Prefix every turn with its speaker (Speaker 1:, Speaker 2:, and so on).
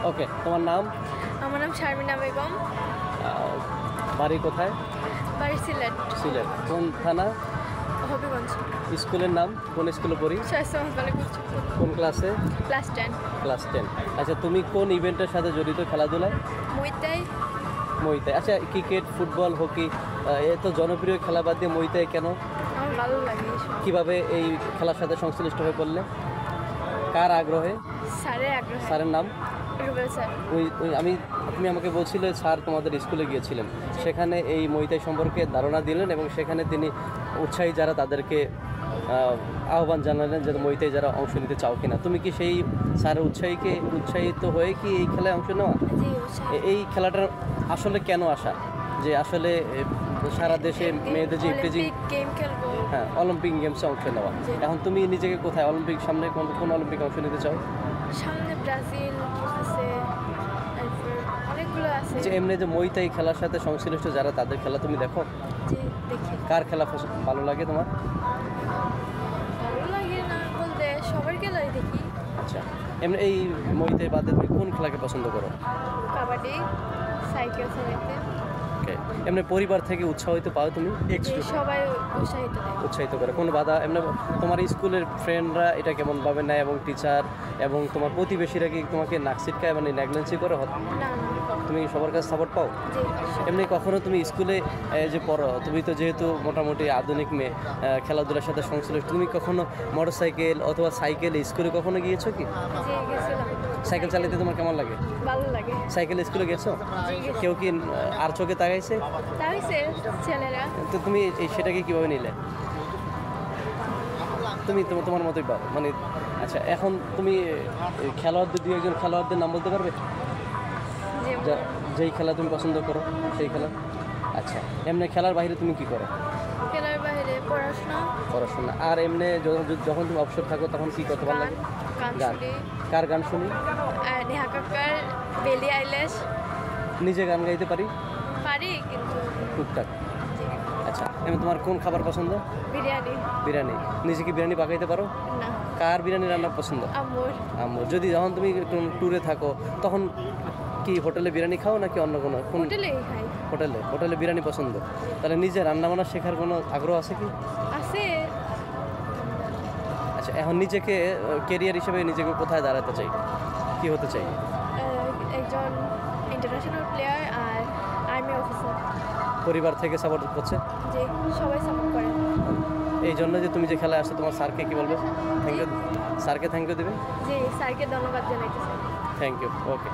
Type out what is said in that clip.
Speaker 1: ওকে, তোমার নাম?
Speaker 2: আমার নাম শারমিনা বেগম।
Speaker 1: বাড়ি কোথায়?
Speaker 2: বাড়ি সিলেট।
Speaker 1: সিলেট। কোন থানা?
Speaker 2: হবিগঞ্জ।
Speaker 1: স্কুলের নাম? কোন স্কুলে পড়ি? কোন ক্লাসে?
Speaker 2: ক্লাস 10।
Speaker 1: ক্লাস 10। আচ্ছা, তুমি কোন ইভেন্টের সাথে জড়িত খেলাধুলায়?
Speaker 2: মুইতাই।
Speaker 1: মুইতাই। আচ্ছা, ক্রিকেট, ফুটবল, হকি এত জনপ্রিয় খেলা বাদ দিয়ে মুইতাই কেন?
Speaker 2: আমার ভালো লাগে।
Speaker 1: কিভাবে এই খেলার সাথে সংশ্লিষ্ট হয়ে পড়লে? কার আগ্রহে?
Speaker 2: স্যারের আগ্রহে।
Speaker 1: স্যারের নাম?
Speaker 2: রুবেল স্যার।
Speaker 1: তুমি আমাকে বলছিলে স্যার তোমাদের স্কুলে গিয়েছিলেন, সেখানে এই মুইতাই সম্পর্কে ধারণা দিলেন এবং সেখানে তিনি উৎসাহী যারা তাদেরকে আহ্বান জানালেন যে মুইতাই যারা অংশ নিতে চাও কিনা। তুমি কি সেই স্যারের উৎসাহিত হয়ে কি এই খেলায় অংশ নেওয়া? এই খেলাটার আসলে কেন আসা, যে আসলে সারা দেশে মেয়েদের যে ইফতেজিং
Speaker 2: গেম খেলবো,
Speaker 1: হ্যাঁ, অলিম্পিক গেমসে অংশ নেওয়া। এখন তুমি নিজেকে কোথায় অলিম্পিক সামনে কোন অলিম্পিক অংশ নিতে চাও?
Speaker 2: সামনে ব্রাজিল আছে, অনেকগুলো আছে।
Speaker 1: যে এমনি যে মুইতাই খেলার সাথে সংশ্লিষ্ট যারা তাদের খেলা তুমি দেখো?
Speaker 2: জি, দেখি।
Speaker 1: কার খেলা ভালো লাগে তোমার?
Speaker 2: ভালো লাগে না বলতে সবার খেলাই দেখি।
Speaker 1: আচ্ছা, এমনি এই মুইতাই বাদে তুমি কোন খেলাকে পছন্দ করো?
Speaker 2: কাবাডি, সাইকেল চালাইতে।
Speaker 1: ওকে, এমনি পরিবার থেকে উৎসাহিত পাও তুমি?
Speaker 2: সবাই
Speaker 1: উৎসাহিত করে। কোনো বাধা এমনি তোমার স্কুলের ফ্রেন্ডরা এটা কেমনভাবে নেয় এবং টিচার এবং তোমার প্রতিবেশীরা কি তোমাকে নাক ছিটকায় মানে নেগলেন্সি করে?
Speaker 2: না,
Speaker 1: তুমি সবার কাছে সাপোর্ট পাও? এমনি কখনো তুমি স্কুলে যে পড়ো, তুমি তো যেহেতু মোটামুটি আধুনিক মেয়ে, খেলাধুলার সাথে সংশ্লিষ্ট, তুমি কখনো মোটরসাইকেল অথবা সাইকেলে স্কুলে কখনো গিয়েছো কি? সাইকেল চালাতে তোমার কেমন লাগে?
Speaker 2: ভালো লাগে।
Speaker 1: সাইকেল স্কুলে গেছো? কেউ কি আর চোখে তাকাইছে?
Speaker 2: ছেলেরা।
Speaker 1: তো তুমি সেটাকে কিভাবে নিলে? তুমি তোমার মতোই পাও মানে। আচ্ছা, এখন তুমি খেলোয়াড়দের দুই একজন খেলোয়াড়দের নাম বলতে পারবে যেই খেলা তুমি পছন্দ করো সেই খেলা? আচ্ছা, এমনি খেলার বাইরে তুমি কি করো?
Speaker 2: খেলার বাইরে
Speaker 1: পড়াশোনা। আর এমনি যখন তুমি অবসর থাকো তখন কি করতে ভালো লাগে? গান। কার গান শুনি?
Speaker 2: নেহা কাক্কার, বেলি আইলেশ।
Speaker 1: নিজে গান গাইতে পারি
Speaker 2: কিন্তু
Speaker 1: টুকটাক। আচ্ছা, এমনি তোমার কোন খাবার পছন্দ? বিরিয়ানি। নিজে কি বিরিয়ানি পাকাইতে পারো?
Speaker 2: না।
Speaker 1: কার বিরিয়ানি রান্না পছন্দ? আম্মুর। যদি যখন তুমি ট্যুরে থাকো তখন কি হোটেলে বিরিয়ানি খাও নাকি অন্য কোনো? হোটেলে বিরিয়ানি পছন্দ। তাহলে নিজে রান্না বান্না শেখার কোনো আগ্রহ আছে কি?
Speaker 2: আছে।
Speaker 1: আচ্ছা, এখন নিজেকে ক্যারিয়ার হিসেবে নিজেকে কোথায় দাঁড়াতে চাই, কি হতে চাই?
Speaker 2: একজন ইন্টারন্যাশনাল প্লেয়ার আর আর্মি অফিসার।
Speaker 1: পরিবার থেকে সাপোর্ট করছে?
Speaker 2: জি, সবাই সাপোর্ট করে।
Speaker 1: এই জন্য যে তুমি যে খেলায় আসছো তোমার স্যারকে কি বলবে? স্যারকে থ্যাংক ইউ দেবে?
Speaker 2: জি, স্যারকে ধন্যবাদ জানাইতে চাই।
Speaker 1: Thank you. ওকে।